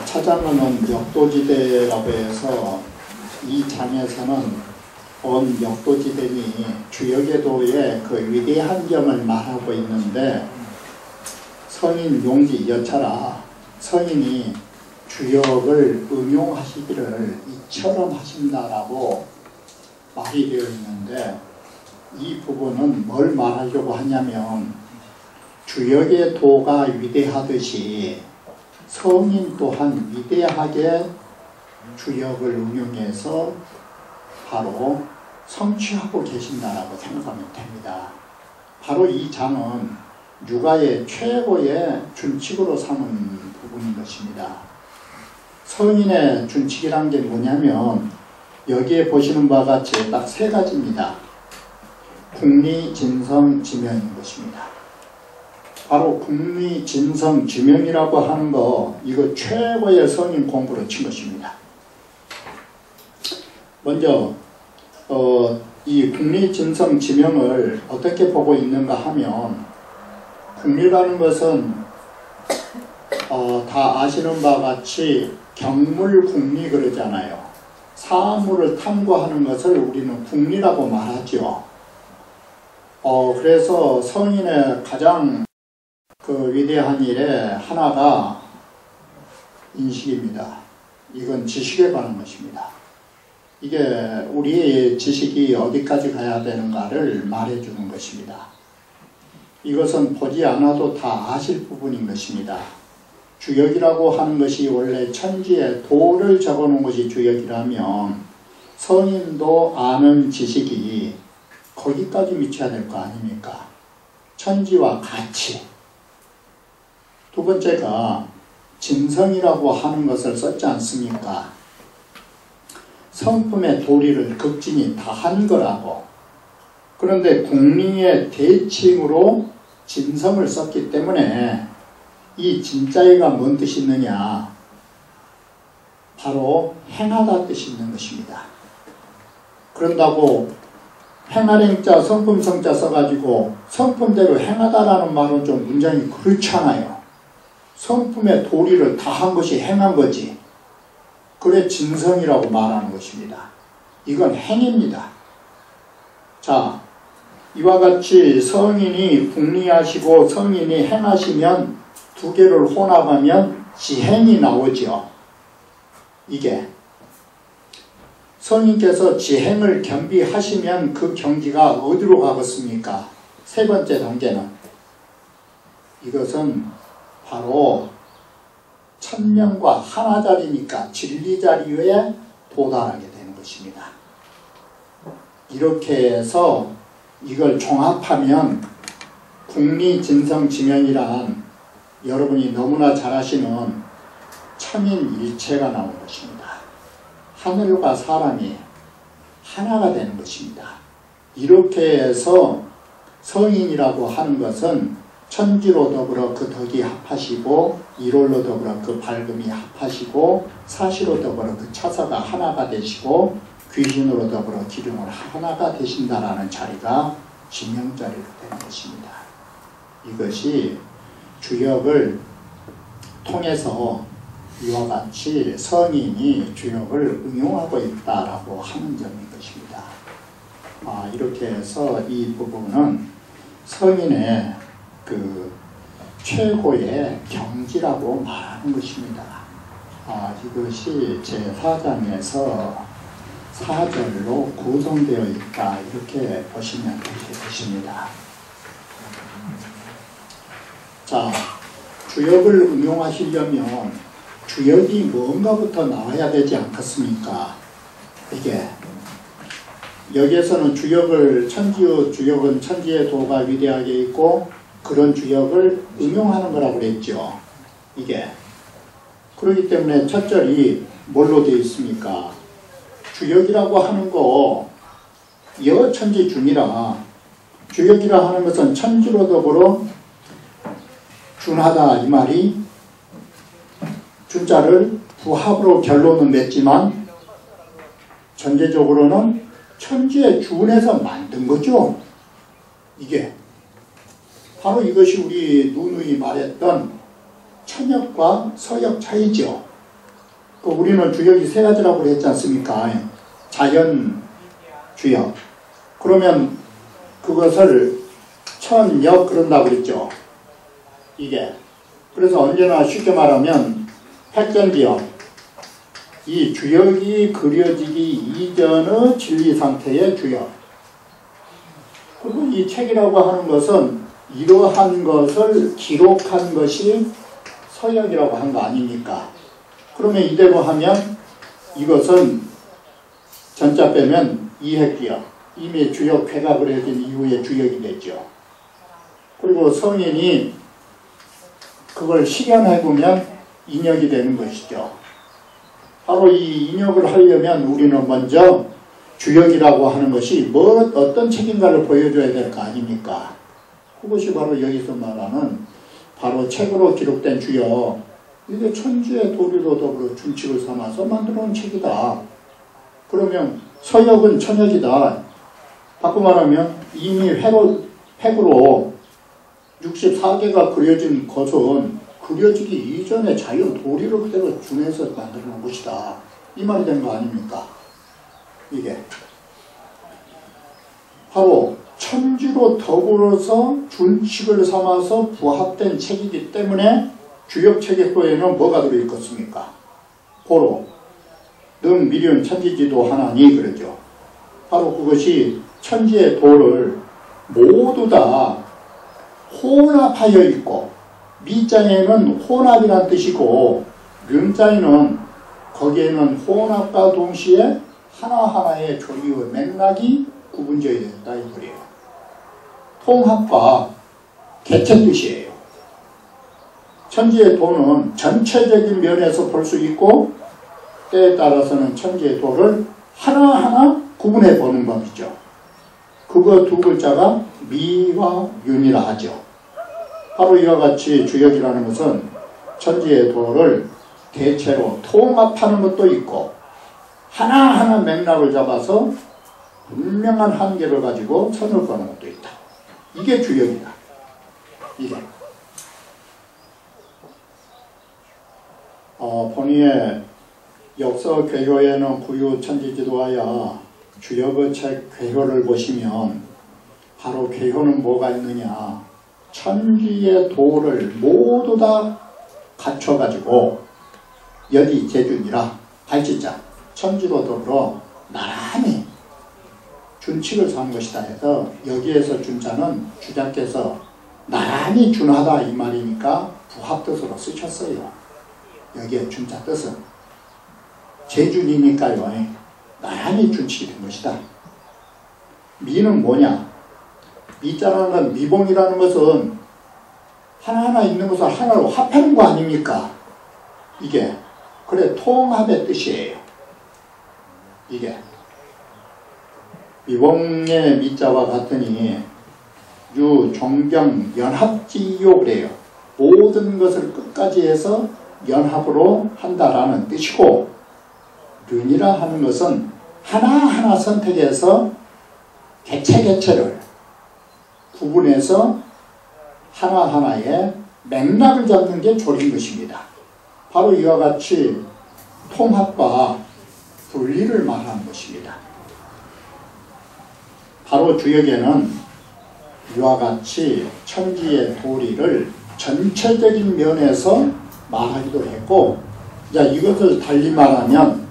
사장은 역도지대라고 해서 이 장에서는 온 역도지대니 주역의도의 그 위대한 점을 말하고 있는데, 성인 용지 여차라 성인이 주역을 응용하시기를 이처럼 하신다라고 말이 되어 있는데, 이 부분은 뭘 말하려고 하냐면 주역의 도가 위대하듯이 성인 또한 위대하게 주역을 응용해서 바로 성취하고 계신다라고 생각하면 됩니다. 바로 이 장은 육아의 최고의 준칙으로 삼은 부분인 것입니다. 성인의 준칙이란 게 뭐냐면 여기에 보시는 바와 같이 딱 세 가지입니다. 국리, 진성, 지명인 것입니다. 바로 국리, 진성, 지명이라고 하는 거, 이거 최고의 성인 공부로 친 것입니다. 먼저 이 국리, 진성, 지명을 어떻게 보고 있는가 하면, 국리라는 것은 다 아시는 바와 같이 경물국리 그러잖아요. 사물을 탐구하는 것을 우리는 국리라고 말하죠. 그래서 성인의 가장 그 위대한 일의 하나가 인식입니다. 이건 지식에 관한 것입니다. 이게 우리의 지식이 어디까지 가야 되는가를 말해주는 것입니다. 이것은 보지 않아도 다 아실 부분인 것입니다. 주역이라고 하는 것이 원래 천지에 도를 적어놓은 것이 주역이라면, 성인도 아는 지식이 거기까지 미쳐야 될 거 아닙니까? 천지와 같이. 두 번째가 진성이라고 하는 것을 썼지 않습니까? 성품의 도리를 극진히 다한 거라고. 그런데 국리의 대칭으로 진성을 썼기 때문에 이 진자의가 뭔 뜻이 있느냐? 바로 행하다 뜻이 있는 것입니다. 그런다고 행하랭자 성품성자 써가지고 성품대로 행하다라는 말은 좀 문장이 그렇잖아요. 성품의 도리를 다한 것이 행한 거지. 그래 진성이라고 말하는 것입니다. 이건 행입니다. 자, 이와 같이 성인이 국리하시고 성인이 행하시면 두 개를 혼합하면 지행이 나오죠. 이게 성인께서 지행을 겸비하시면 그 경지가 어디로 가겠습니까? 세 번째 단계는 이것은 바로 천명과 하나자리니까 진리자리에 도달하게 되는 것입니다. 이렇게 해서 이걸 종합하면 국리, 진성, 지명이란 여러분이 너무나 잘 아시는 천인일체가 나온 것입니다. 하늘과 사람이 하나가 되는 것입니다. 이렇게 해서 성인이라고 하는 것은 천지로 더불어 그 덕이 합하시고, 일월로 더불어 그 밝음이 합하시고, 사시로 더불어 그 차사가 하나가 되시고, 귀신으로 더불어 기름을 하나가 되신다라는 자리가 지명자리로 되는 것입니다. 이것이 주역을 통해서 이와 같이 성인이 주역을 응용하고 있다라고 하는 점인 것입니다. 이렇게 해서 이 부분은 성인의 그 최고의 경지라고 말하는 것입니다. 이것이 제4장에서 4절로 구성되어 있다, 이렇게 보시면 되겠습니다. 자, 주역을 응용하시려면 주역이 뭔가부터 나와야 되지 않겠습니까? 이게 여기에서는 주역은 천지의 도가 위대하게 있고 그런 주역을 응용하는 거라고 그랬죠. 이게 그렇기 때문에 첫 절이 뭘로 되어 있습니까? 주역이라고 하는 거 여천지준이라, 주역이라 하는 것은 천지로 더불어 준하다 이 말이 준자를 부합으로 결론은 맺지만 전제적으로는 천지에 준해서 만든 거죠. 이게 바로 이것이 우리 누누이 말했던 천역과 서역 차이죠. 우리는 주역이 세 가지라고 했지 않습니까? 자연 주역. 그러면 그것을 천역 그런다고 그랬죠. 이게. 그래서 언제나 쉽게 말하면 핵전지역. 이 주역이 그려지기 이전의 진리 상태의 주역. 그리고 이 책이라고 하는 것은 이러한 것을 기록한 것이 서역이라고 한 거 아닙니까? 그러면 이대로 하면 이것은 전자 빼면 이핵기역. 이미 주역회가 그려진 이후에 주역이 됐죠. 그리고 성인이 그걸 실현해보면 인역이 되는 것이죠. 바로 이 인역을 하려면 우리는 먼저 주역이라고 하는 것이 어떤 책인가를 보여줘야 될 거 아닙니까? 그것이 바로 여기서 말하는 바로 책으로 기록된 주역. 이게 천지의 도리로 더불어 준칙을 삼아서 만들어 놓은 책이다. 그러면 서역은 천역이다. 바꿔 말하면 이미 획으로 64개가 그려진 것은 그려지기 이전에 자연 도리를 그대로 준해서 만들어 놓은 것이다. 이 말이 된 거 아닙니까? 이게 바로 천지로 더불어서 준칙을 삼아서 부합된 책이기 때문에 주역체계표에는 뭐가 들어있겠습니까? 고로 능 미륜 천지지도 하나니 그러죠. 바로 그것이 천지의 도를 모두 다 혼합하여 있고, 미자에는 혼합이란 뜻이고 륜자에는 거기에는 혼합과 동시에 하나하나의 조리의 맥락이 구분되어야 된다 이 말이에요. 통합과 개체 뜻이에요. 천지의 도는 전체적인 면에서 볼 수 있고 때에 따라서는 천지의 도를 하나하나 구분해 보는 법이죠. 그거 두 글자가 미와 윤이라 하죠. 바로 이와 같이 주역이라는 것은 천지의 도를 대체로 통합하는 것도 있고 하나하나 맥락을 잡아서 분명한 한계를 가지고 선을 거는 것도 있다. 이게 주역이다. 이게 본의의 역서 괴효에는 구유 천지지도하여 주역의 책 괴효를 보시면 바로 괴효는 뭐가 있느냐, 천지의 도를 모두 다 갖춰가지고 여기 제준이라 발지자 천지로 더불어 나란히 준칙을 삼은 것이다 해서 여기에서 준자는 주자께서 나란히 준하다 이 말이니까 부합뜻으로 쓰셨어요. 여기에 준자 뜻은 제준이니까요. 나란히 준칙이 된 것이다. 미는 뭐냐? 미자라는 건 미봉이라는 것은 하나하나 있는 것을 하나로 합하는 거 아닙니까? 이게 그래 통합의 뜻이에요. 이게 미봉의 미자와 같으니 유, 종경, 연합지요 그래요. 모든 것을 끝까지 해서 연합으로 한다라는 뜻이고, 륜이라 하는 것은 하나하나 선택해서 개체개체를 구분해서 하나하나의 맥락을 잡는 게 조리인 것입니다. 바로 이와 같이 통합과 분리를 말하는 것입니다. 바로 주역에는 이와 같이 천지의 도리를 전체적인 면에서 말하기도 했고, 자, 이것을 달리 말하면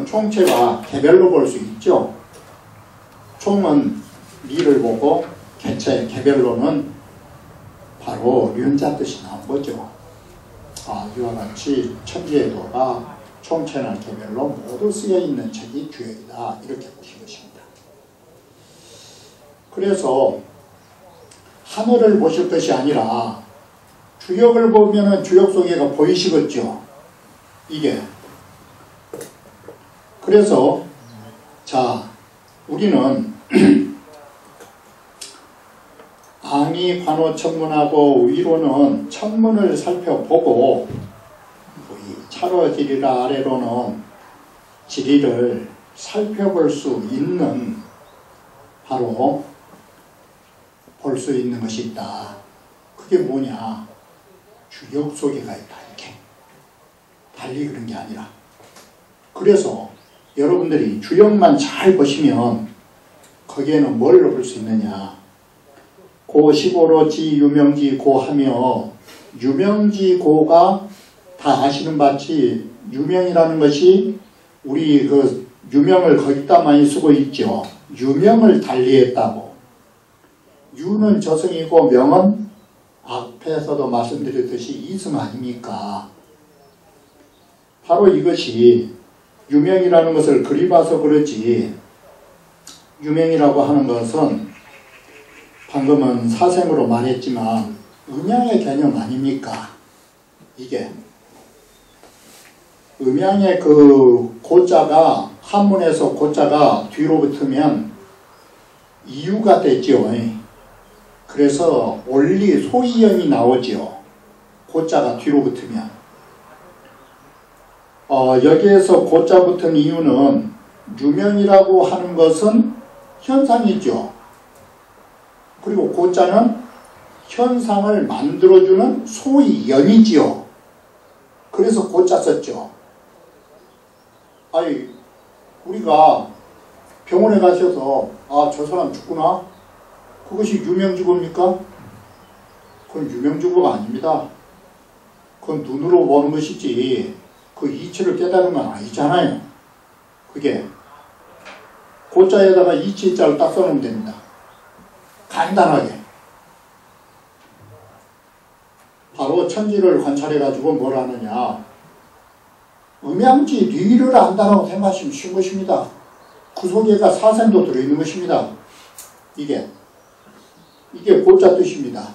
총체와 개별로 볼 수 있죠. 총은 미를 보고 개체, 개별로는 바로 륜자 뜻이 나온 거죠. 이와 같이 천지의 도가 총체나 개별로 모두 쓰여 있는 책이 주역이다. 이렇게 보신 것입니다. 그래서 하늘을 보실 것이 아니라 주역을 보면은 주역 속에가 보이시겠죠. 이게. 그래서 자, 우리는 안이 관호 천문하고 위로는 천문을 살펴보고 차로 지리라 아래로는 지리를 살펴볼 수 있는 바로 볼 수 있는 것이 있다. 그게 뭐냐? 주역 속에가 있다. 이렇게. 달리 그런 게 아니라. 그래서 여러분들이 주역만 잘 보시면 거기에는 뭘 볼 수 있느냐? 고, 시고로, 지, 유명지, 고 하며 유명지, 고가 다 아시는 바치 유명이라는 것이 우리 그 유명을 거기다 많이 쓰고 있죠. 유명을 달리했다고. 유는 저승이고 명은 앞에서도 말씀드렸듯이 이승 아닙니까? 바로 이것이 유명이라는 것을 그리 봐서 그렇지, 유명이라고 하는 것은 방금은 사생으로 말했지만 음양의 개념 아닙니까? 이게 음양의 그 고자가 한문에서 고자가 뒤로 붙으면 이유가 됐죠. 그래서 원리 소이형이 나오죠. 고자가 뒤로 붙으면. 여기에서 고자 붙은 이유는 유명이라고 하는 것은 현상이죠. 그리고 고자는 현상을 만들어주는 소이연이지요. 그래서 고자 썼죠. 아니, 우리가 병원에 가셔서 아, 저 사람 죽구나? 그것이 유명주고입니까? 그건 유명주고가 아닙니다. 그건 눈으로 보는 것이지 그 이치를 깨달은 건 아니잖아요. 그게 고자에다가 이치자를 딱 써놓으면 됩니다. 간단하게. 바로 천지를 관찰해가지고 뭘 하느냐. 음양지 뒤를 안다라고 생각하시면 쉬운 것입니다. 그 속에가 사생도 들어있는 것입니다. 이게 고자 뜻입니다.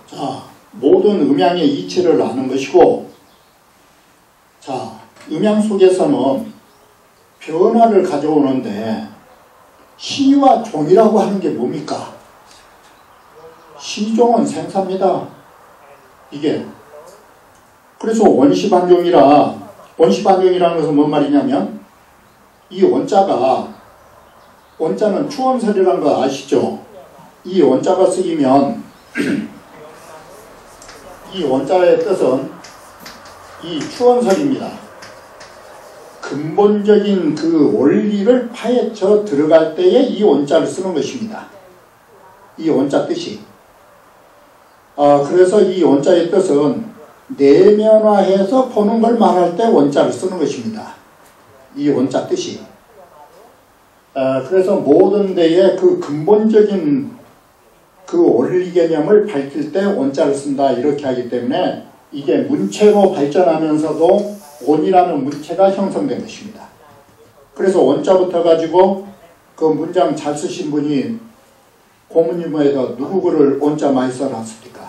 자, 모든 음양의 이치를 아는 것이고, 자, 음양 속에서는 변화를 가져오는데 시와 종이라고 하는 게 뭡니까? 시종은 생사입니다. 이게. 그래서 원시반종이라는 것은 뭔 말이냐면 이 원자가, 원자는 추원설이라는 거 아시죠? 이 원자가 쓰이면 이 원자의 뜻은 이 추원설입니다. 근본적인 그 원리를 파헤쳐 들어갈 때에 이 원자를 쓰는 것입니다. 이 원자 뜻이. 그래서 이 원자의 뜻은 내면화해서 보는 걸 말할 때 원자를 쓰는 것입니다. 이 원자 뜻이. 그래서 모든 데에 그 근본적인 그 원리 개념을 밝힐 때 원자를 쓴다, 이렇게 하기 때문에 이게 문체로 발전하면서도 원이라는 문체가 형성된 것입니다. 그래서 원자부터 가지고 그 문장 잘 쓰신 분이 고문일모에다 누구 글을 원자 많이 써놨습니까?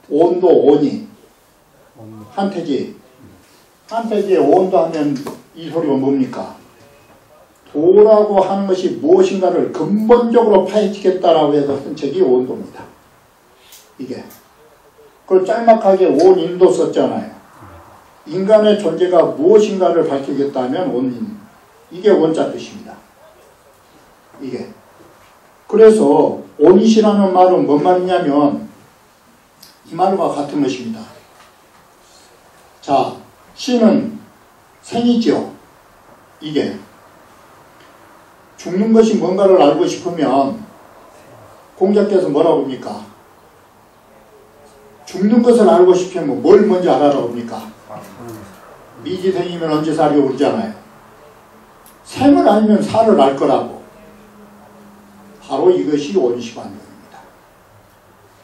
온도, 온이. 한태지. 한태지에 온도 하면 이 소리가 뭡니까? 도라고 하는 것이 무엇인가를 근본적으로 파헤치겠다라고 해서 쓴 책이 온도입니다. 이게. 그걸 짤막하게 온인도 썼잖아요. 인간의 존재가 무엇인가를 밝히겠다면 온인. 이게 원자 뜻입니다. 이게. 그래서 온이시라는 말은 뭔 말이냐면 이 말과 같은 것입니다. 자, 시는 생이죠. 이게. 죽는 것이 뭔가를 알고 싶으면 공자께서 뭐라고 합니까? 죽는 것을 알고 싶으면 뭘 먼저 알아라고 합니까? 미지생이면 언제 살이고 그러잖아요. 생을 알면 살을 알 거라고. 바로 이것이 원시반영입니다.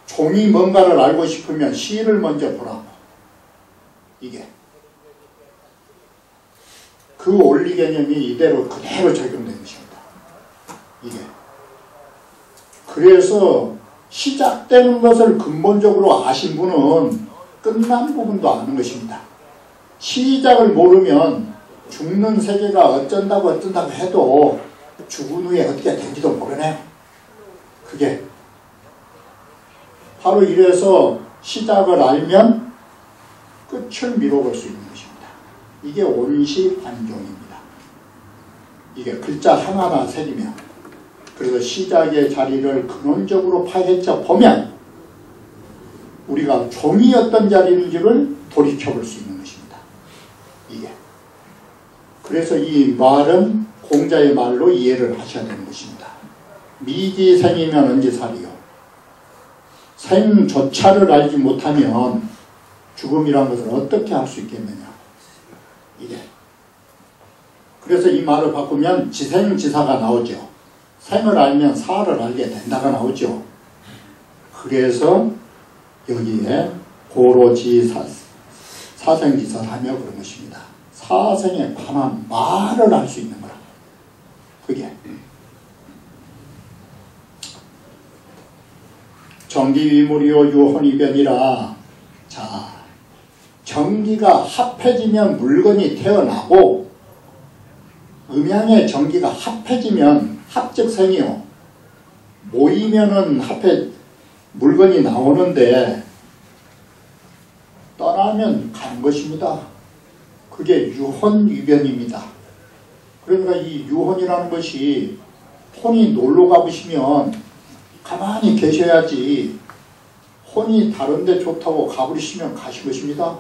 종이 뭔가를 알고 싶으면 시를 먼저 보라고. 이게. 그 원리 개념이 이대로 그대로 적용된 것입니다. 이게. 그래서 시작되는 것을 근본적으로 아신 분은 끝난 부분도 아는 것입니다. 시작을 모르면 죽는 세계가 어쩐다고 해도 죽은 후에 어떻게 된지도 모르네요. 그게. 바로 이래서 시작을 알면 끝을 미뤄볼 수 있는 것입니다. 이게 원시반종입니다. 이게 글자 하나하나 새기면, 그래서 시작의 자리를 근원적으로 파헤쳐 보면 우리가 종이 어떤 자리인지를 돌이켜볼 수 있는 것입니다. 이게. 그래서 이 말은 공자의 말로 이해를 하셔야 되는 것입니다. 미지생이면 언제살이요. 생조차를 알지 못하면 죽음이란 것을 어떻게 할 수 있겠느냐. 이게. 그래서 이 말을 바꾸면 지생지사가 나오죠. 생을 알면 사를 알게 된다가 나오죠. 그래서 여기에 고로지사 사생지사하며 그런 것입니다. 사생에 관한 말을 할 수 있는 거라. 그게 정기위물이요 유혼이변이라. 자, 정기가 합해지면 물건이 태어나고 음양의 정기가 합해지면 합적생이요. 모이면은 물건이 나오는데 떠나면 간 것입니다. 그게 유혼유변입니다. 그러니까 이 유혼이라는 것이 혼이 놀러 가보시면 가만히 계셔야지 혼이 다른데 좋다고 가버리시면 가신 것입니다.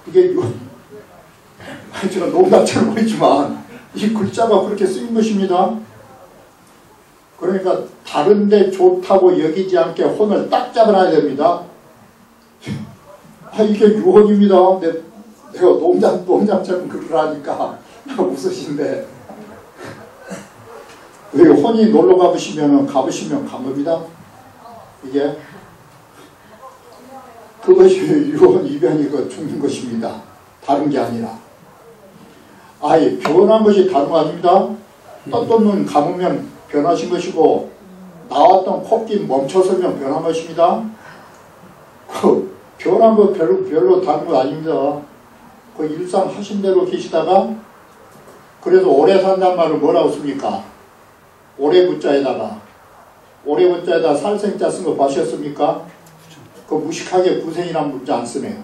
이게 제가 농담처럼 보이지만 이 글자가 그렇게 쓰인 것입니다. 그러니까 다른데 좋다고 여기지 않게 혼을 딱 잡아놔야 됩니다. 이게 유혼입니다. 내가 농담처럼 그러라니까 웃으신데 왜 혼이 놀러 가보시면 간 겁니다. 이게 그것이 유혼 이변이고 죽는 것입니다. 다른 게 아니라. 아예 변한 것이 다른 거 아닙니다. 떴던 눈 감으면 변하신 것이고 나왔던 콧김 멈춰서면 변한 것입니다. 그 변한 거 별로 다른 거 아닙니다. 그 일상 하신 대로 계시다가 그래서 오래 산단 말을 뭐라고 씁니까? 오래 붙자에다가 살생자 쓴 거 보셨습니까? 그 무식하게 구생이란 문자 안 쓰네요.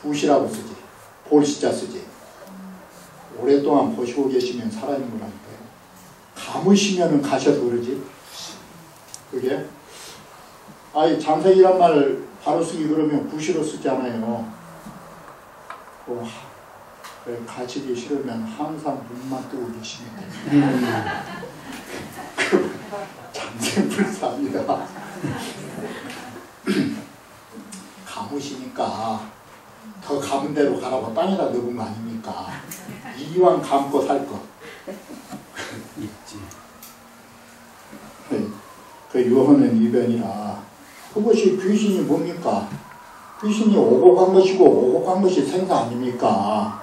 구시라고 쓰지. 볼시자 쓰지. 오랫동안 보시고 계시면 살아있는 거라니까요. 감으시면은 가셔도 그러지. 그게 장생이란 말 바로 쓰기 그러면 구시로 쓰잖아요. 가지기 싫으면 항상 눈만 뜨고 계시면 장생불사입니다. 감으시니까 더 감은 대로 가라고 땅에다 넣은 거 아닙니까? 이왕 감고 살 거. 그 유혼은 이변이라. 그것이 귀신이 뭡니까? 귀신이 오고 간 것이고 오고 간 것이 생사 아닙니까?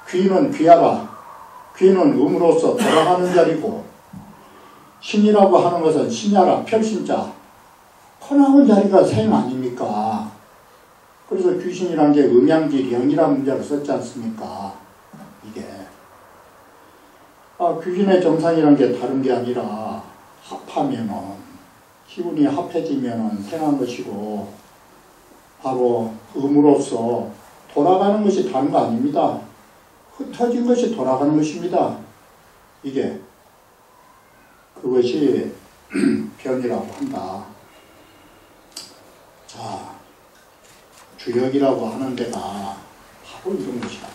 귀는 귀하라. 귀는 음으로서 돌아가는 자리고 신이라고 하는 것은 신야라 별신자 퍼나온 자리가 생 아닙니까? 그래서 귀신이란 게 음양지 영이라는 문자를 썼지 않습니까? 이게 귀신의 정상이란 게 다른 게 아니라 합하면은 기운이 합해지면은 생한 것이고 바로 음으로서 돌아가는 것이 다른 거 아닙니다. 흩어진 것이 돌아가는 것입니다. 이게 그것이 변이라고 한다. 자, 주역이라고 하는 데가 바로 이런 것이다.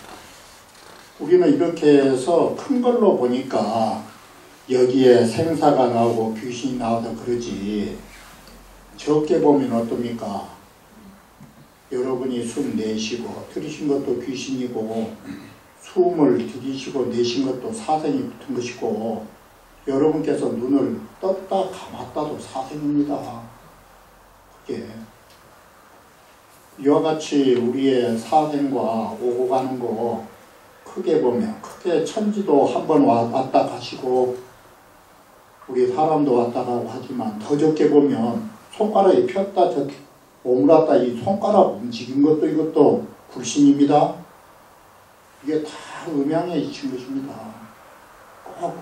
우리는 이렇게 해서 큰 걸로 보니까 여기에 생사가 나오고 귀신이 나오다 그러지, 적게 보면 어떻습니까? 여러분이 숨 내쉬고 들이신 것도 귀신이고 숨을 들이쉬고 내신 것도 사생이 붙은 것이고 여러분께서 눈을 떴다 감았다도 사생입니다. 그게 이와 같이 우리의 사생과 오고 가는 거 크게 보면 크게 천지도 한번 왔다 가시고 우리 사람도 왔다 가고 하지만 더 적게 보면 손가락이 폈다 졌다 오므랐다 이 손가락 움직인 것도 이것도 불신입니다. 이게 다 음양에 있는 것입니다. 꼭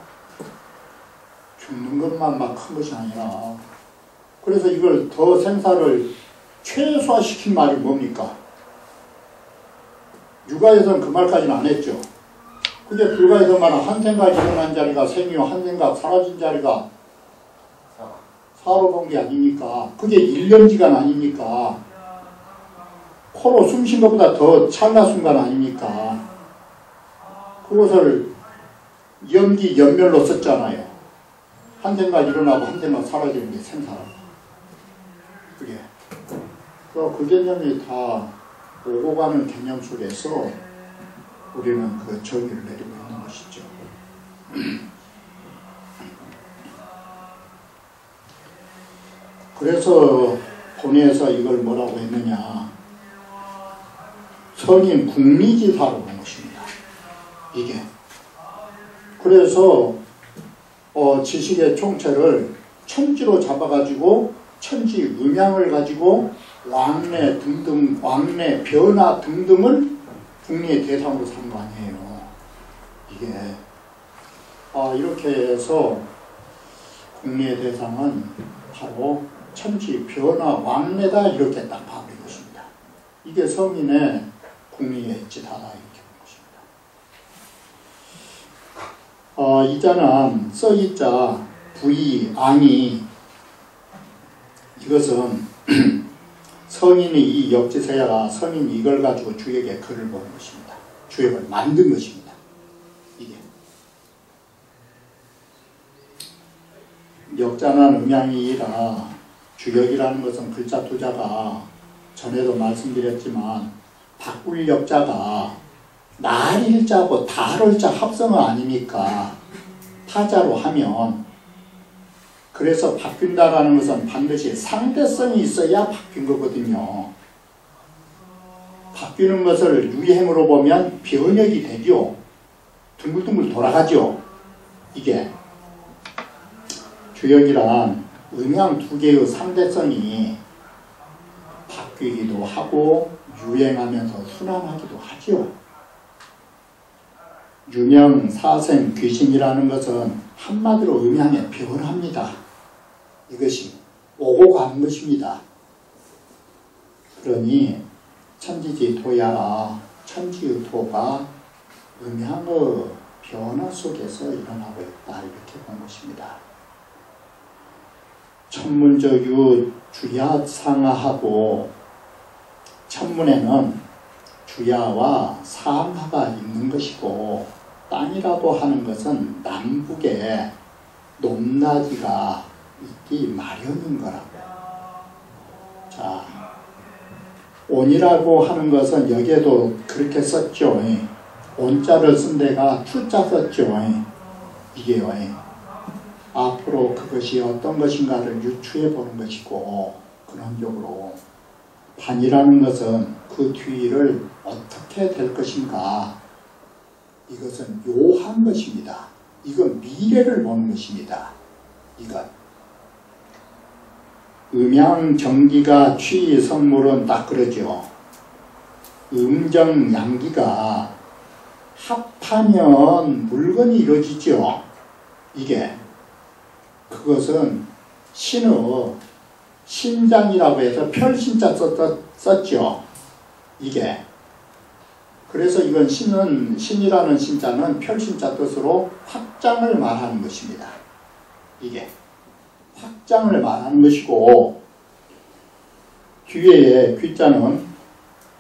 죽는 것만 막 큰 것이 아니라. 그래서 이걸 더 생사를 최소화시킨 말이 뭡니까? 육아에서는 그 말까지는 안 했죠. 그게 불가에서만 한 생각 일어난 자리가 생이요 한 생각 사라진 자리가 사로 본 게 아닙니까? 그게 1년지간 아닙니까? 코로 숨 쉰 것보다 더 찰나 순간 아닙니까? 그것을 연기 연멸로 썼잖아요. 한 생각 일어나고 한 생각 사라지는 게 생사라. 그게 그 개념이 다 오고 가는 개념 속에서 우리는 그 정의를 내리고 있는 것이죠. 그래서 본에서 이걸 뭐라고 했느냐, 성인 국리지사로 본 것입니다. 이게 그래서 지식의 총체를 천지로 잡아가지고 천지 음양을 가지고 왕래 등등, 왕래 변화 등등을 국리의 대상으로 삼은 거 아니에요. 이게 이렇게 해서 국리의 대상은 바로 천지 변화 왕래다, 이렇게 딱 봐버린 것입니다. 이게 성인의 국리의 지다다, 이렇게 본 것입니다. 이자는 써이자 부이 앙이, 이것은 성인이 이 역지세야가 성인이 이걸 가지고 주역에 글을 보는 것입니다. 주역을 만든 것입니다. 이게 역자는 음양이라, 주역이라는 것은 글자 투자가 전에도 말씀드렸지만 바꿀 역자가 날일자고 달을자 합성어 아닙니까? 타자로 하면. 그래서 바뀐다라는 것은 반드시 상대성이 있어야 바뀐 거거든요. 바뀌는 것을 유행으로 보면 변역이 되죠. 둥글둥글 돌아가죠. 이게 주역이란 음양 두 개의 상대성이 바뀌기도 하고 유행하면서 순환하기도 하죠. 유명, 사생, 귀신이라는 것은 한마디로 음양에 변합니다. 이것이 오고 가는 것입니다. 그러니 천지지 도야라, 천지의 도가 음양의 변화 속에서 일어나고 있다, 이렇게 본 것입니다. 천문적유 주야상하하고, 천문에는 주야와 상하가 있는 것이고, 땅이라고 하는 것은 남북에 높낮이가 있기 마련인 거라고. 자, 온이라고 하는 것은 여기에도 그렇게 썼죠. 온자를 쓴 데가 투자 썼죠. 이게요. 앞으로 그것이 어떤 것인가를 유추해 보는 것이고, 근원적으로 반이라는 것은 그 뒤를 어떻게 될 것인가, 이것은 묘한 것입니다. 이건 미래를 보는 것입니다. 이건 음양정기가 취성물은 딱 그러죠. 음정양기가 합하면 물건이 이루어지죠. 이게 그것은 신의 신장이라고 해서 별신자 썼죠. 이게 그래서 이건 신이라는 신자는 별신자 뜻으로 확장을 말하는 것입니다. 이게 확장을 말하는 것이고, 뒤에 귀자는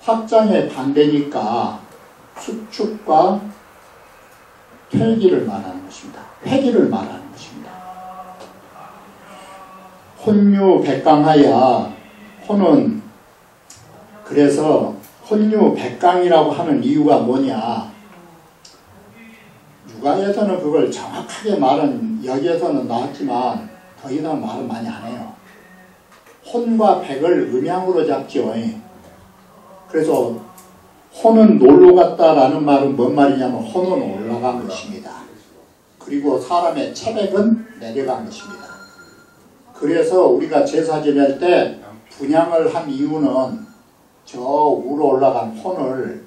확장의 반대니까 수축과 퇴기를 말하는 것입니다. 회기를 말하는 것입니다. 혼유 백강하야, 혼은 그래서 혼유 백강이라고 하는 이유가 뭐냐, 육아에서는 그걸 정확하게 말은 여기에서는 나왔지만 더 이상 말은 많이 안 해요. 혼과 백을 음양으로 잡죠. 그래서 혼은 놀러 갔다라는 말은 뭔 말이냐면 혼은 올라간 것입니다. 그리고 사람의 체백은 내려간 것입니다. 그래서 우리가 제사 지낼 때 분향을 한 이유는 저 위로 올라간 혼을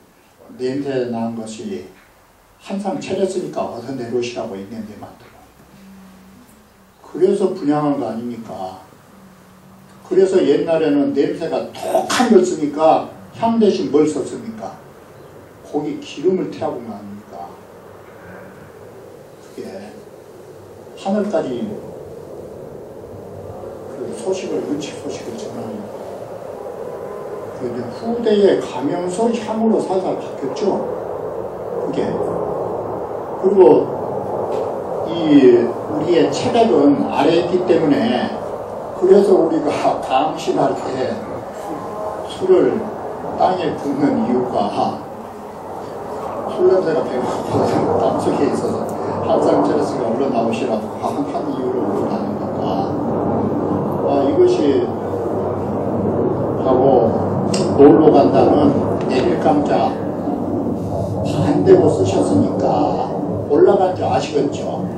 냄새 난 것이 항상 차렸으니까 어서 내려오시라고 있는데 만들어. 그래서 분향한 거 아닙니까? 그래서 옛날에는 냄새가 톡한 걸 쓰니까 향 대신 뭘 썼습니까? 고기 기름을 태워본 거 아닙니까? 예. 하늘까지 그 소식을, 은칙 소식을 전하는 그 후대에 가면서 향으로 살살 바뀌었죠. 그게. 그리고 이 우리의 체력은 아래에 있기 때문에 그래서 우리가 감신할 때 술을 땅에 붓는 이유가 술 냄새가 배고파서 땀속에 있어서 한상체레스가 흘러나오시라고 한 이유로 흘러나오니까 이것이 바로 놀러 간다는 내릴감자 반대로 쓰셨으니까 올라간 줄 아시겠죠?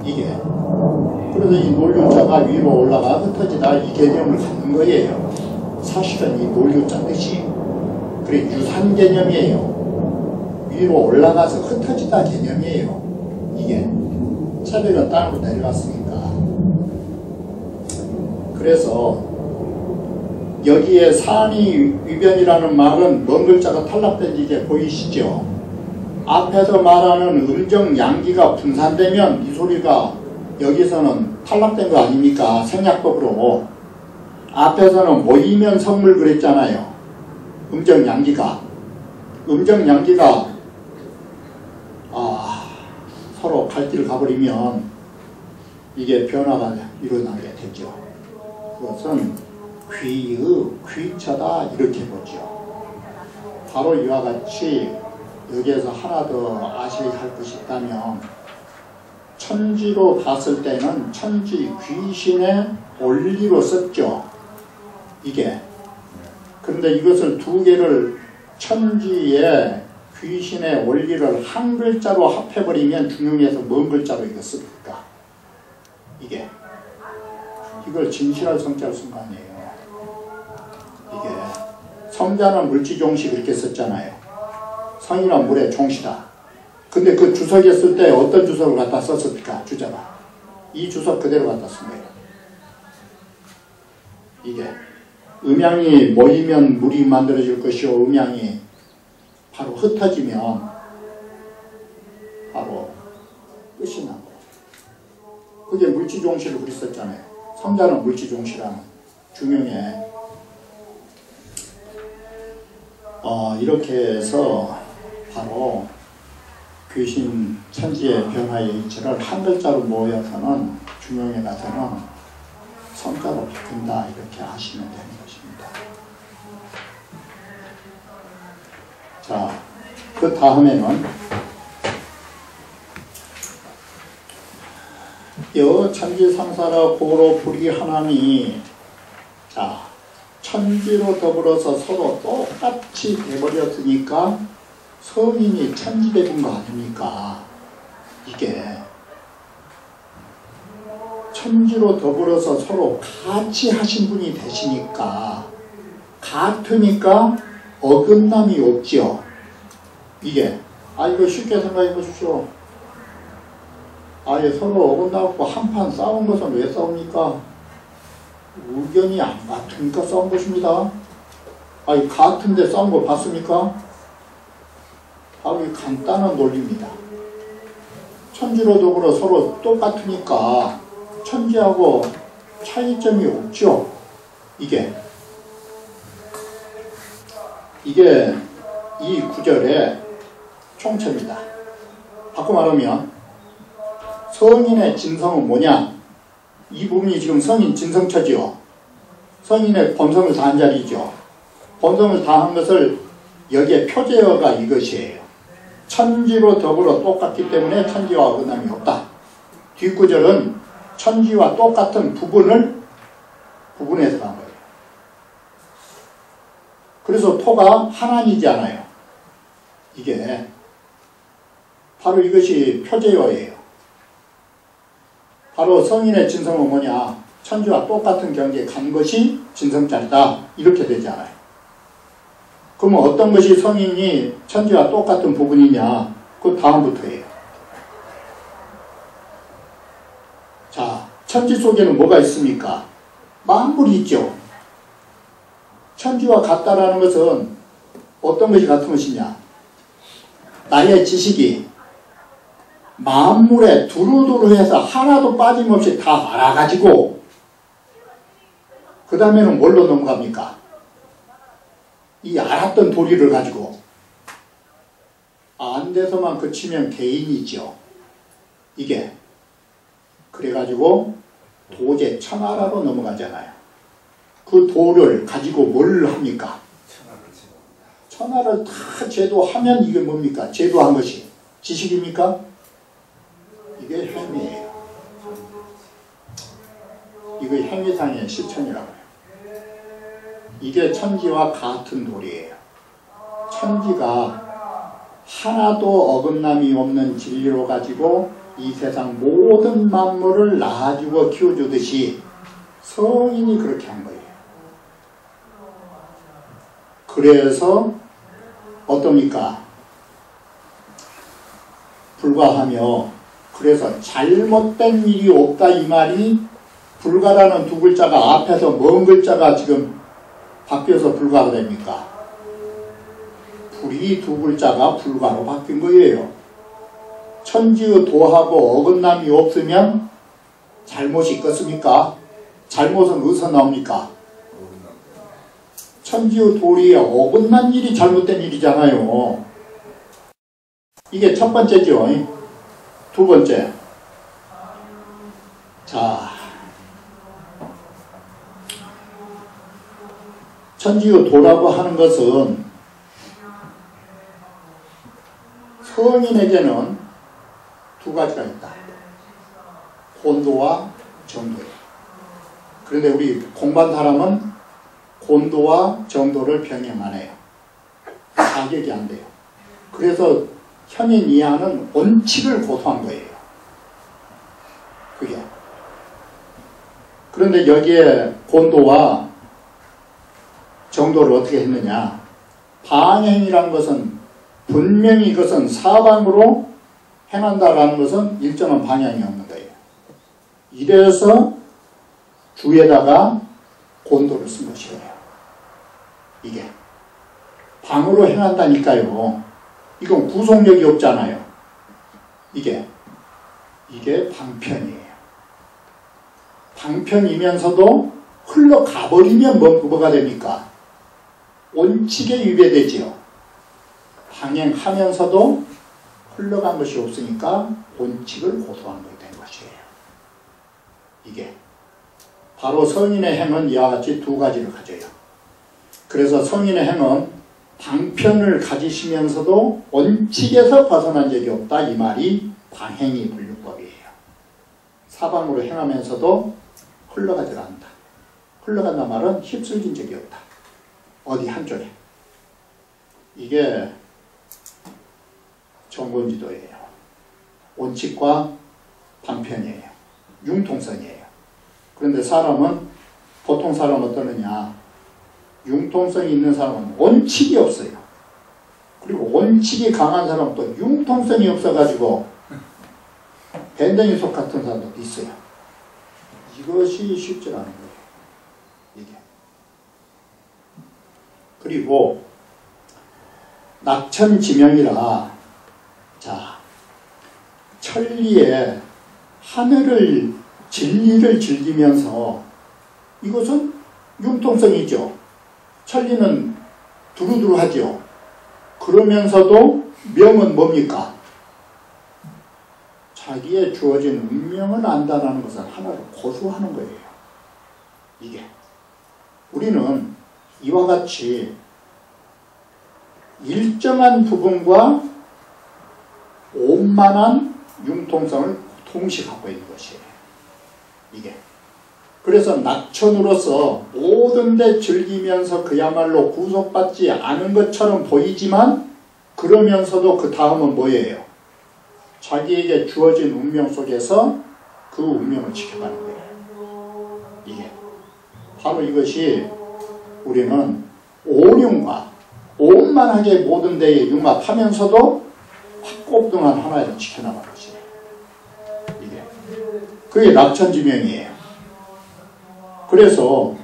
이게. 그래서 이 논류자가 위로 올라가 흩어지다 이 개념을 갖는 거예요. 사실은 이 논류자 뜻이 그래 유산 개념이에요. 위로 올라가서 흩어지다 개념이에요. 이게 체력은 땅으로 내려갔으니까. 그래서 여기에 산이 위변이라는 말은 먼 글자가 탈락된 게 보이시죠? 앞에서 말하는 음정 양기가 분산되면 이 소리가 여기서는 탈락된 거 아닙니까? 생략법으로. 앞에서는 모이면 성물 그랬잖아요. 음정 양기가. 음정 양기가 서로 갈 길을 가버리면 이게 변화가 일어나게 되죠. 그것은 귀의 귀처다 이렇게 보죠. 바로 이와 같이 여기에서 하나 더 아셔야 할 것이 있다면 천지로 봤을 때는 천지 귀신의 원리로 썼죠. 이게. 그런데 이것을 두 개를 천지의 귀신의 원리를 한 글자로 합해버리면 중용에서 뭔 글자로 이거 씁니까? 이게. 이걸 진실할 성자로 쓴 거 아니에요. 이게. 성자는 물지종시 그렇게 썼잖아요. 성이란 물의 종시다. 근데 그 주석에 쓸 때 어떤 주석을 갖다 썼을까? 주자가. 이 주석 그대로 갖다 쓴 거예요. 이게. 음양이 모이면 물이 만들어질 것이요. 음양이 바로 흩어지면 바로 끝이 난 거예요. 그게 물지종시를 우리 썼잖아요. 성자는 물지종시라는 중용에 이렇게 해서 바로 귀신 천지의 변화의 이치를 한 글자로 모여서는 중용에 가서는 성자로 바꾼다 이렇게 하시면 되는 것입니다. 자, 그 다음에는 여 천지상사라 고로 불이하나니 자 천지로 더불어서 서로 똑같이 돼버렸으니까 성인이 천지되는 거 아닙니까? 이게 천지로 더불어서 서로 같이 하신 분이 되시니까 같으니까 어긋남이 없죠. 이게 이거 쉽게 생각해 보십시오. 서로 어긋나고 한판 싸운 것은 왜 싸웁니까? 의견이 안 같으니까 싸운 것입니다. 같은데 싸운 거 봤습니까? 바로 이 간단한 논리입니다. 천지로 더불어 서로 똑같으니까 천지하고 차이점이 없죠. 이게 이 구절의 총체입니다. 바꿔 말하면 성인의 진성은 뭐냐? 이 부분이 지금 성인 진성처지요. 성인의 본성을 다한 자리죠. 본성을 다한 것을 여기에 표제어가 이것이에요. 천지로 더불어 똑같기 때문에 천지와 어긋남이 없다. 뒷구절은 천지와 똑같은 부분을 구분해서 간 거예요. 그래서 토가 하나이지 않아요. 이게 바로 이것이 표제어예요. 바로 성인의 진성은 뭐냐? 천지와 똑같은 경지에 간 것이 진성자리다. 이렇게 되잖아요. 그러면 어떤 것이 성인이 천지와 똑같은 부분이냐? 그 다음부터예요. 자, 천지 속에는 뭐가 있습니까? 만물이 있죠. 천지와 같다라는 것은 어떤 것이 같은 것이냐? 나의 지식이 만물에 두루두루해서 하나도 빠짐없이 다 알아가지고 그 다음에는 뭘로 넘어갑니까? 이 알았던 도리를 가지고 안 돼서만 그치면 개인이죠. 이게 그래가지고 도제 천하라로 넘어가잖아요. 그 도를 가지고 뭘 합니까? 천하를 다 제도하면 이게 뭡니까? 제도한 것이 지식입니까? 이게 행위예요. 이거 행위상의 실천이라고 해요. 이게 천지와 같은 도리예요. 천지가 하나도 어긋남이 없는 진리로 가지고 이 세상 모든 만물을 낳아주고 키워주듯이 성인이 그렇게 한 거예요. 그래서 어떻습니까? 불가하며 그래서 잘못된 일이 없다 이 말이 불가라는 두 글자가 앞에서 먼 글자가 지금 바뀌어서 불가가 됩니까? 불이 두 글자가 불가로 바뀐 거예요. 천지의 도하고 어긋남이 없으면 잘못이 있겠습니까? 잘못은 어디서 나옵니까? 천지의 도리에 어긋난 일이 잘못된 일이잖아요. 이게 첫 번째죠. 두 번째. 자, 천지의 도라고 하는 것은 성인에게는 두 가지가 있다. 곤도와 정도예요. 그런데 우리 공부한 사람은 곤도와 정도를 병행 안 해요. 자격이 안 돼요. 그래서 현인 이하는 원칙을 고수한 거예요. 그게. 그런데 여기에 곤도와 정도를 어떻게 했느냐. 방행이란 것은 분명히 이것은 사방으로 행한다라는 것은 일정한 방향이 없는 거예요. 이래서 주에다가 곤도를 쓴 것이에요. 이게 방으로 행한다니까요. 이건 구속력이 없잖아요. 이게 방편이에요. 방편이면서도 흘러가버리면 뭐가 됩니까? 원칙에 위배되지요. 방행하면서도 흘러간 것이 없으니까 원칙을 고수한 것이 된 것이에요. 이게 바로 성인의 행은 이와 같이 두 가지를 가져요. 그래서 성인의 행은 방편을 가지시면서도 원칙에서 벗어난 적이 없다. 이 말이 방행이 분류법이에요. 사방으로 행하면서도 흘러가지 않는다. 흘러간다 말은 휩쓸긴 적이 없다. 어디 한쪽에. 이게 정본지도예요. 원칙과 방편이에요. 융통성이에요. 그런데 사람은 보통 사람은 어떠느냐. 융통성이 있는 사람은 원칙이 없어요. 그리고 원칙이 강한 사람은 또 융통성이 없어가지고 밴댕이 속 같은 사람도 있어요. 이것이 쉽지 않은 거예요. 이게. 그리고 낙천지명이라 자 천리에 하늘을 진리를 즐기면서 이것은 융통성이죠. 천리는 두루두루하죠. 그러면서도 명은 뭡니까? 자기의 주어진 운명을 안다는 것을 하나로 고수하는 거예요. 이게. 우리는 이와 같이 일정한 부분과 오만한 융통성을 동시에 갖고 있는 것이에요. 이게. 그래서 낙천으로서 모든 데 즐기면서 그야말로 구속받지 않은 것처럼 보이지만 그러면서도 그 다음은 뭐예요? 자기에게 주어진 운명 속에서 그 운명을 지켜가는 거예요. 이게. 바로 이것이 우리는 오륜과 오만하게 모든 데에 융합하면서도 확고등한 하나에서 지켜나가는 것이에요. 이게. 그게 낙천지명이에요. 그래서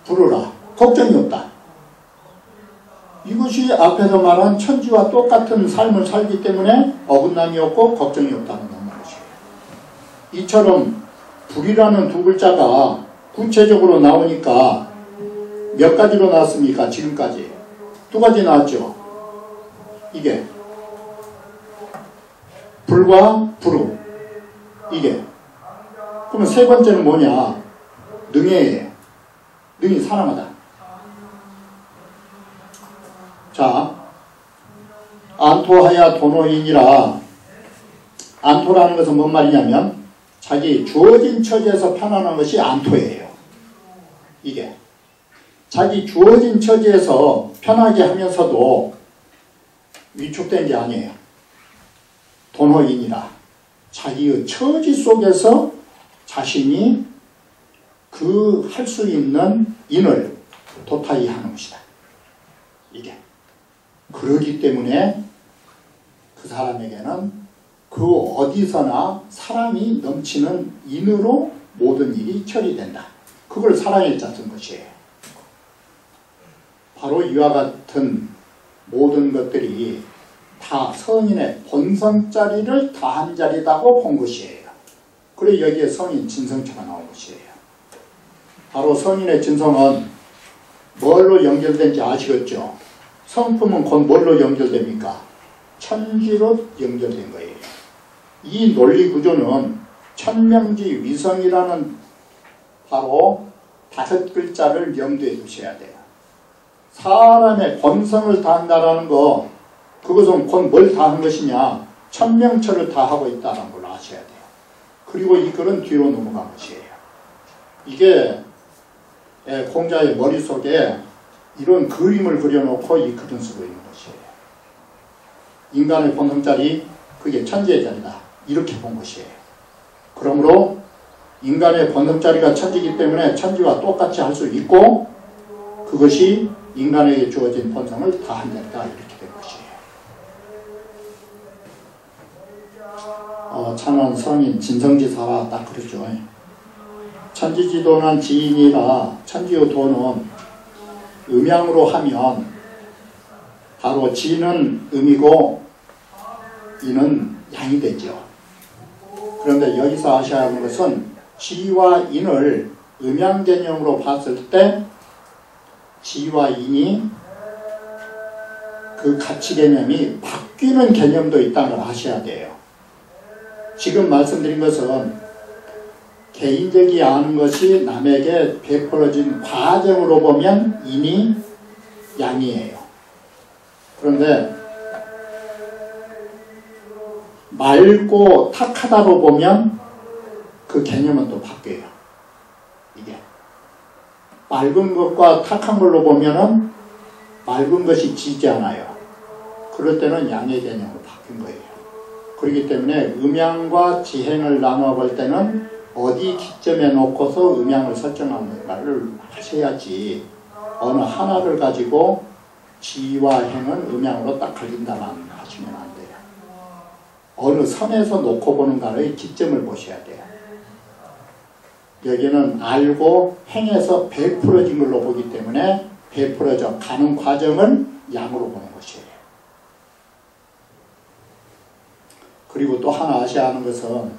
부르라. 걱정이 없다. 이것이 앞에서 말한 천지와 똑같은 삶을 살기 때문에 어긋남이 없고 걱정이 없다는 것이에요. 이처럼 불이라는 두 글자가 구체적으로 나오니까 몇 가지로 나왔습니까? 지금까지 두 가지 나왔죠. 이게 불과 불우, 이게. 그러면 세 번째는 뭐냐? 능해예요. 능이 사랑하다. 자, 안토하야 도노인이라. 안토라는 것은 뭔 말이냐면 자기 주어진 처지에서 편안한 것이 안토예요. 이게 자기 주어진 처지에서 편하게 하면서도 위축된 게 아니에요. 도노인이라. 자기의 처지 속에서 자신이 그 할 수 있는 인을 도타이 하는 것이다. 이게. 그러기 때문에 그 사람에게는 그 어디서나 사랑이 넘치는 인으로 모든 일이 처리된다. 그걸 사랑의 자 쓴 것이에요. 바로 이와 같은 모든 것들이 다 성인의 본성자리를 다한 자리라고 본 것이에요. 그래서 여기에 성인 진성체가 나온 것이에요. 바로 성인의 진성은 뭘로 연결된지 아시겠죠? 성품은 곧 뭘로 연결됩니까? 천지로 연결된 거예요. 이 논리 구조는 천명지 위성이라는 바로 5글자를 염두에 두셔야 돼요. 사람의 본성을 다한다라는 거, 그것은 곧 뭘 다한 것이냐? 천명처를 다하고 있다는 걸 아셔야 돼요. 그리고 이 글은 뒤로 넘어간 것이에요. 이게 공자의 머릿속에 이런 그림을 그려놓고 이 글은 쓰고 있는 것이에요. 인간의 본성자리, 그게 천지의 자리다. 이렇게 본 것이에요. 그러므로 인간의 본성자리가 천지이기 때문에 천지와 똑같이 할 수 있고, 그것이 인간에게 주어진 본성을 다한 자리다. 이렇게 된 것이에요. 찬원 성인 진성지사라 딱 그러죠. 천지지도는 지인이라. 천지의 도는 음양으로 하면 바로 지는 음이고 인은 양이 되죠. 그런데 여기서 아셔야 하는 것은 지와 인을 음양 개념으로 봤을 때 지와 인이 그 가치 개념이 바뀌는 개념도 있다는 걸 아셔야 돼요. 지금 말씀드린 것은 개인적이 아는 것이 남에게 베풀어진 과정으로 보면 인이 양이에요. 그런데 맑고 탁하다로 보면 그 개념은 또 바뀌어요. 이게 맑은 것과 탁한 걸로 보면은 맑은 것이 지지 않아요. 그럴 때는 양의 개념으로 바뀐 거예요. 그렇기 때문에 음양과 지행을 나눠 볼 때는 어디 기점에 놓고서 음양을 설정하는가를 하셔야지, 어느 하나를 가지고 지와 행은 음양으로 딱 걸린다만 하시면 안 돼요. 어느 선에서 놓고 보는가의 기점을 보셔야 돼요. 여기는 알고 행해서 베풀어진 걸로 보기 때문에 베풀어져 가는 과정을 양으로 보는 것이에요. 그리고 또 하나 아셔야 하는 것은,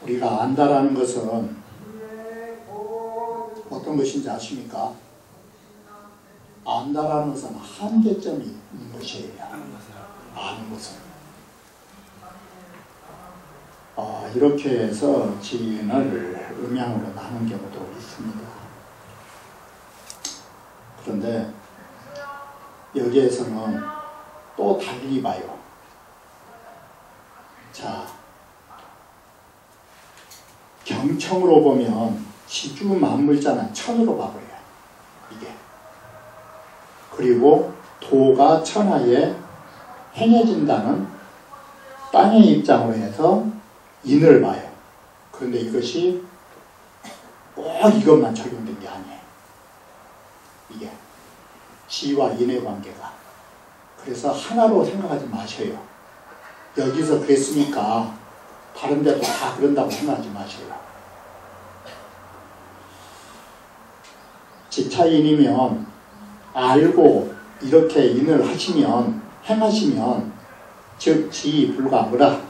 우리가 안다라는 것은 어떤 것인지 아십니까? 안다라는 것은 한계점이 있는 것이에요. 아는 것은. 이렇게 해서 지인을 음양으로 나눈 경우도 있습니다. 그런데 여기에서는 또 달리 봐요. 자, 경청으로 보면 지주 만물자는 천으로 봐버려요. 이게. 그리고 도가 천하에 행해진다는 땅의 입장으로 해서 인을 봐요. 그런데 이것이 꼭 이것만 적용된 게 아니에요. 이게 지와 인의 관계가. 그래서 하나로 생각하지 마셔요. 여기서 그랬으니까 다른 데도 다 그런다고 생각하지 마셔요. 지차인이면 알고 이렇게 인을 하시면, 행하시면 즉 지불가무라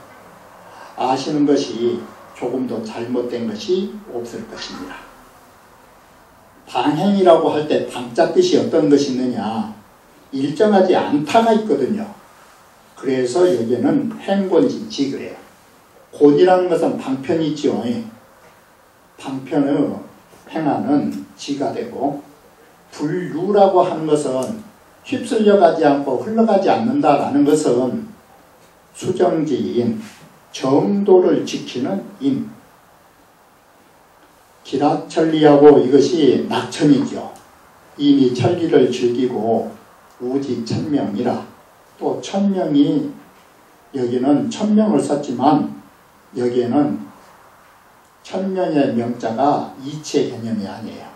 아시는 것이 조금도 잘못된 것이 없을 것입니다. 방행이라고 할 때 방자 뜻이 어떤 것이 있느냐, 일정하지 않다가 있거든요. 그래서 여기에는 행곤진지 그래요. 곤이라는 것은 방편이죠. 방편의 행하는 지가 되고, 불유라고 하는 것은 휩쓸려 가지 않고 흘러가지 않는다라는 것은 수정지인, 정도를 지키는 인. 기락천리하고 이것이 낙천이죠. 인이 천리를 즐기고 우지천명이라. 또 천명이, 여기는 천명을 썼지만 여기에는 천명의 명자가 이체 개념이 아니에요.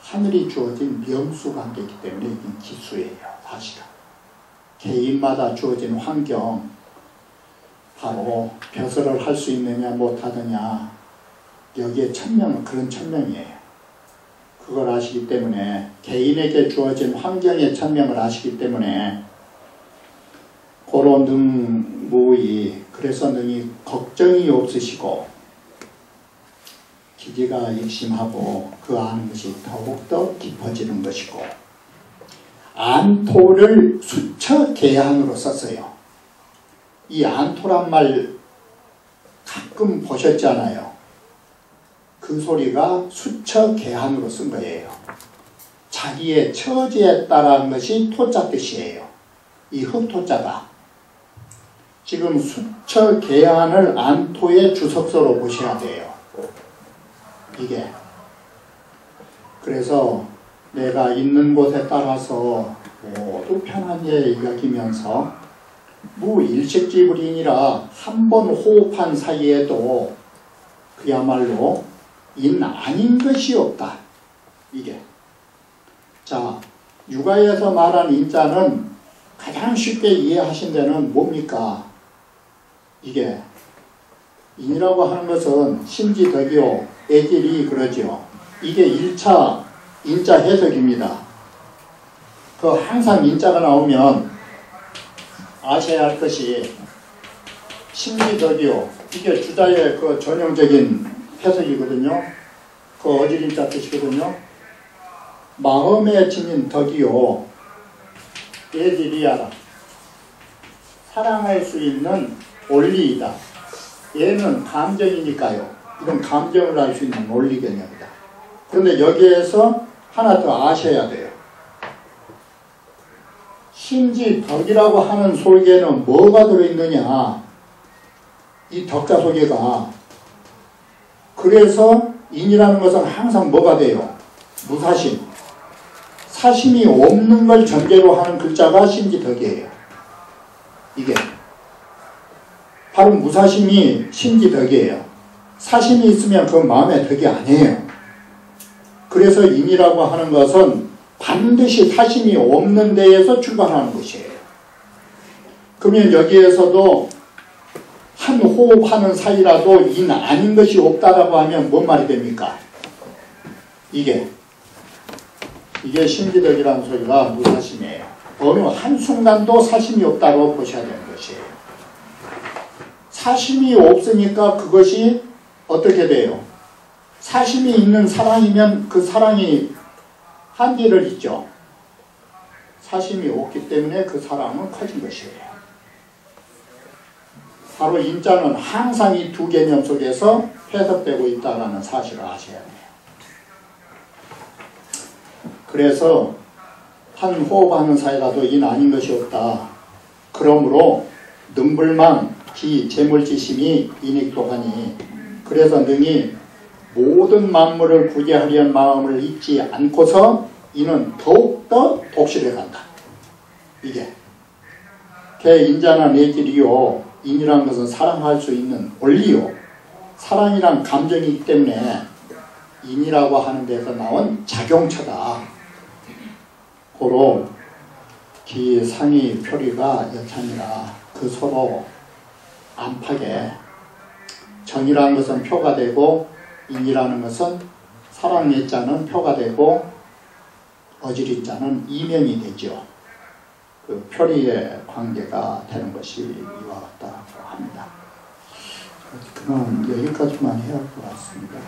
하늘이 주어진 명수관계이기 때문에 이건 기수예요. 사실은 개인마다 주어진 환경, 바로 벼슬을 할 수 있느냐 못하느냐, 여기에 천명은 그런 천명이에요. 그걸 아시기 때문에, 개인에게 주어진 환경의 천명을 아시기 때문에 고로 능무의, 그래서 능히 걱정이 없으시고 기지가 익심하고 그 아는 것이 더욱더 깊어지는 것이고, 안토를 수처계한으로 썼어요. 이 안토란 말 가끔 보셨잖아요. 그 소리가 수처계한으로 쓴 거예요. 자기의 처지에 따른 것이 토자 뜻이에요. 이 흑토자가. 지금 수처계한을 안토의 주석서로 보셔야 돼요. 이게. 그래서 내가 있는 곳에 따라서 모두 편하게 여기면서 무일식지불인이라 한 번 호흡한 사이에도 그야말로 인 아닌 것이 없다. 이게. 자, 육아에서 말한 인자는 가장 쉽게 이해하신 데는 뭡니까? 이게 인이라고 하는 것은 심지덕이요 애질이 그러죠. 이게 1차 인자 해석입니다. 그 항상 인자가 나오면 아셔야 할 것이 심지덕이요, 이게 주자의 그 전형적인 해석이거든요. 그 어지린자 뜻이거든요. 마음에 지닌 덕이요 애질이야라, 사랑할 수 있는 원리이다. 얘는 감정이니까요. 이건 감정을 알 수 있는 원리 개념이다. 그런데 여기에서 하나 더 아셔야 돼요. 심지덕이라고 하는 속에는 뭐가 들어있느냐, 이 덕자 속에가. 그래서 인이라는 것은 항상 뭐가 돼요? 무사심. 사심이 없는 걸 전제로 하는 글자가 심지덕이에요. 이게 바로 무사심이 심지덕이에요. 사심이 있으면 그 마음의 덕이 아니에요. 그래서 인이라고 하는 것은 반드시 사심이 없는 데에서 출발하는 것이에요. 그러면 여기에서도 한 호흡하는 사이라도 인 아닌 것이 없다라고 하면 뭔 말이 됩니까? 이게 심지덕이라는 소리가 무사심이에요. 어느 한순간도 사심이 없다고 보셔야 되는 것이에요. 사심이 없으니까 그것이 어떻게 돼요? 사심이 있는 사랑이면 그 사랑이 한계를 있죠. 사심이 없기 때문에 그 사랑은 커진 것이에요. 바로 인자는 항상 이 두 개념 속에서 해석되고 있다는 사실을 아셔야 돼요. 그래서 한 호흡하는 사이라도 인 아닌 것이 없다. 그러므로 능불망 기 재물지심이 인익도하니, 그래서 능히 모든 만물을 구제하려는 마음을 잊지 않고서 이는 더욱더 독실해 간다. 이게 개인자나 내질이요, 인이라는 것은 사랑할 수 있는 원리요, 사랑이란 감정이기 때문에 인이라고 하는 데서 나온 작용처다. 고로 기 상이 표리가 여찬이라, 그 서로 안팎에 정이라는 것은 표가 되고 인이라는 것은 사랑의 자는 표가 되고 어지린자는 이면이 되죠. 그 표리의 관계가 되는 것이 이와 같다고 합니다. 그럼 여기까지만 해야 할 것 같습니다.